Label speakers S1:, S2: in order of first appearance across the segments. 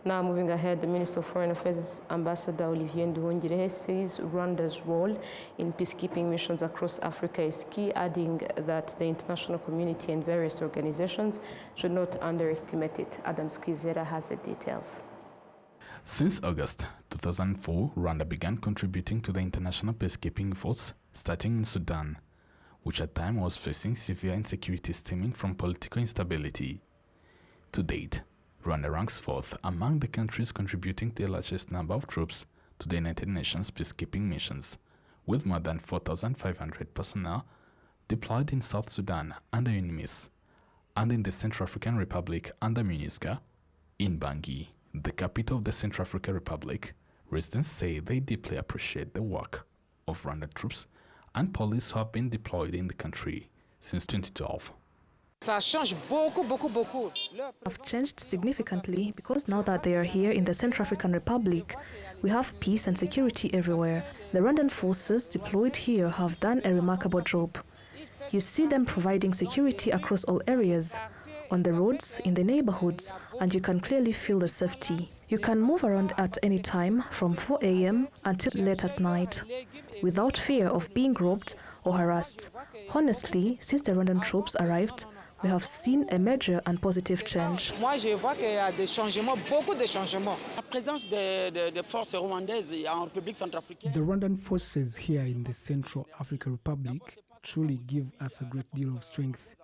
S1: Now, moving ahead, the Minister of Foreign Affairs, Ambassador Olivier Nduhungirehe, says Rwanda's role in peacekeeping missions across Africa is key, adding that the international community and various organizations should not underestimate it. Adam Squizera has the details.
S2: Since August 2004, Rwanda began contributing to the international peacekeeping efforts, starting in Sudan, which at times was facing severe insecurity stemming from political instability. To date, Rwanda ranks fourth among the countries contributing the largest number of troops to the United Nations peacekeeping missions, with more than 4,500 personnel deployed in South Sudan under UNMISS and in the Central African Republic under MINUSCA. In Bangui, the capital of the Central African Republic, residents say they deeply appreciate the work of Rwanda troops and police who have been deployed in the country since 2012.
S3: Have changed significantly because now that they are here in the Central African Republic, we have peace and security everywhere. The Rwandan forces deployed here have done a remarkable job. You see them providing security across all areas, on the roads, in the neighborhoods, and you can clearly feel the safety. You can move around at any time from 4 a.m. until late at night, without fear of being robbed or harassed. Honestly, since the Rwandan troops arrived, we have seen a major and positive change.
S4: The Rwandan forces here in the Central African Republic truly give us a great deal of strength.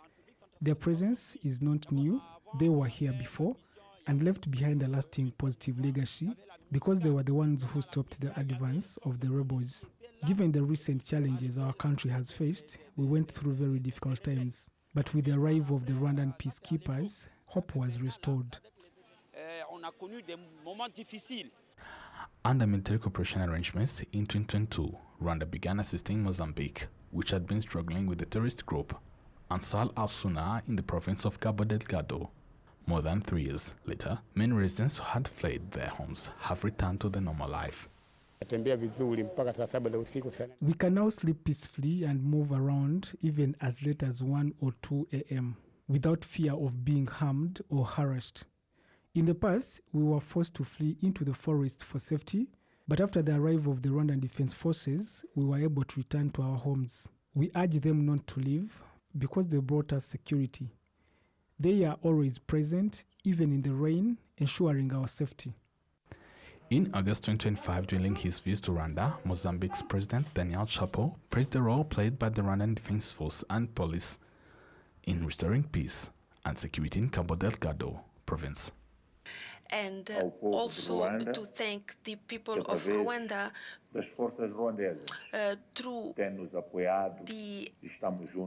S4: Their presence is not new. They were here before and left behind a lasting positive legacy because they were the ones who stopped the advance of the rebels. Given the recent challenges our country has faced, we went through very difficult times. But with the arrival of the Rwandan peacekeepers, hope was restored.
S2: Under military cooperation arrangements in 2022, Rwanda began assisting Mozambique, which had been struggling with the terrorist group Ansar al-Sunnah in the province of Cabo Delgado. More than 3 years later, many residents who had fled their homes have returned to their normal life.
S4: We can now sleep peacefully and move around even as late as 1 or 2 a.m. without fear of being harmed or harassed. In the past, we were forced to flee into the forest for safety, but after the arrival of the Rwandan Defense Forces, we were able to return to our homes. We urge them not to leave because they brought us security. They are always present, even in the rain, ensuring our safety.
S2: In August 2025, during his visit to Rwanda, Mozambique's President Daniel Chapo praised the role played by the Rwandan Defense Force and police in restoring peace and security in Cabo Delgado province.
S5: And also to thank the people of Rwanda through the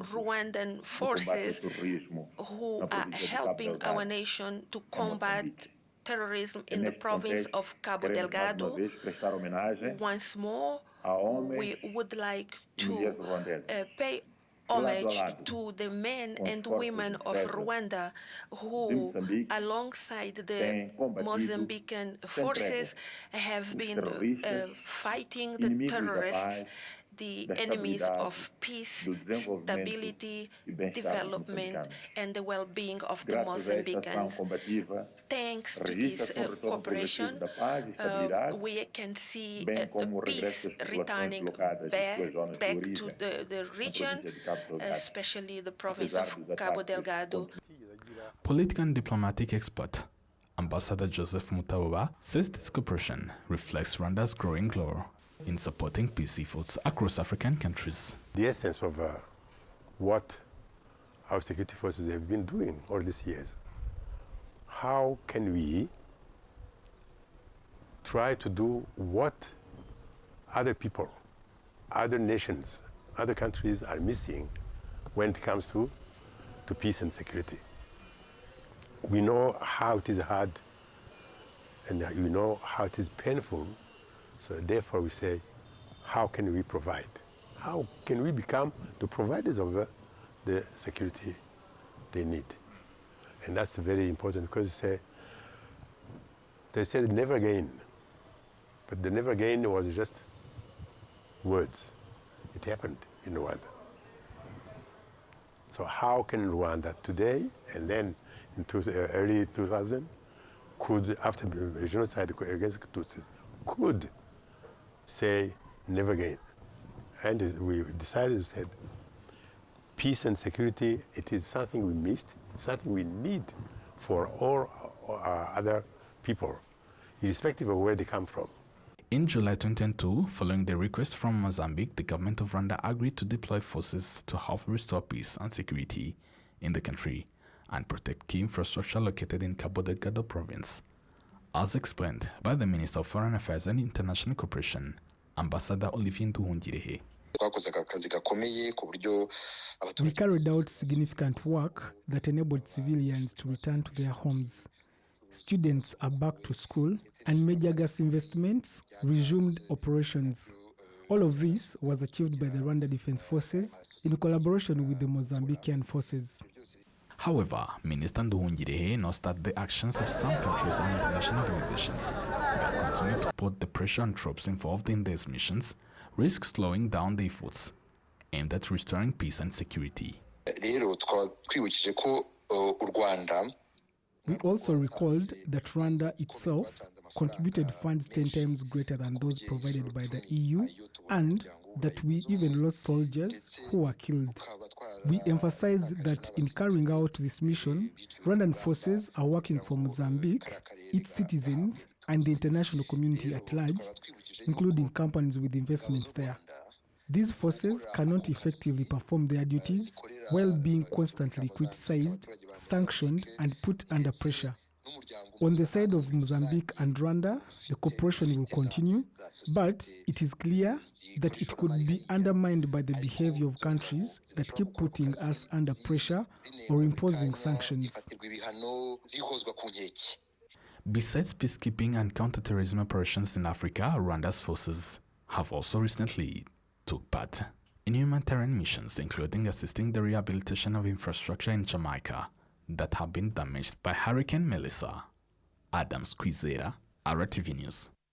S5: Rwandan forces who are helping our nation to combat terrorism in the province of Cabo Delgado. Once more, we would like to pay homage to the men and women of Rwanda who, alongside the Mozambican forces, have been fighting the terrorists, the enemies of peace, stability, development, and the well-being of the Mozambicans. Thanks to this cooperation, we can see the peace returning back to the region, especially the province of Cabo Delgado.
S2: Political and diplomatic expert Ambassador Joseph Mutawa says this cooperation reflects Rwanda's growing role in supporting peace efforts across African countries.
S6: The essence of what our security forces have been doing all these years. How can we try to do what other people, other nations, other countries are missing when it comes to peace and security? We know how it is hard and we know how it is painful. So therefore we say, how can we provide? How can we become the providers of the security they need? And that's very important because they said never again. But the never again was just words. It happened in Rwanda. So how can Rwanda today and then in early 2000 could, after the genocide against Tutsis, could say never again. And we decided to say, peace and security, it is something we missed, it's something we need for all other people, irrespective of where they come from.
S2: In July 2022, following the request from Mozambique, the government of Rwanda agreed to deploy forces to help restore peace and security in the country and protect key infrastructure located in Cabo Delgado province, as explained by the Minister of Foreign Affairs and International Cooperation, Ambassador Olivier Nduhungirehe.
S4: We carried out significant work that enabled civilians to return to their homes. Students are back to school, and major gas investments resumed operations. All of this was achieved by the Rwanda Defense Forces in collaboration with the Mozambican forces.
S2: However, Minister Nduhungirehe notes that the actions of some countries and international organizations that continue to put the pressure on troops involved in these missions risk slowing down the efforts aimed at restoring peace and security.
S4: We also recalled that Rwanda itself contributed funds 10 times greater than those provided by the EU, and that we even lost soldiers who were killed. We emphasized that in carrying out this mission, Rwandan forces are working for Mozambique, its citizens, and the international community at large, including companies with investments there. These forces cannot effectively perform their duties while being constantly criticized, sanctioned, and put under pressure. On the side of Mozambique and Rwanda, the cooperation will continue, but it is clear that it could be undermined by the behavior of countries that keep putting us under pressure or imposing sanctions.
S2: Besides peacekeeping and counterterrorism operations in Africa, Rwanda's forces have also recently took part in humanitarian missions, including assisting the rehabilitation of infrastructure in Jamaica that have been damaged by Hurricane Melissa. Adams Kwizera, RwandaTV News.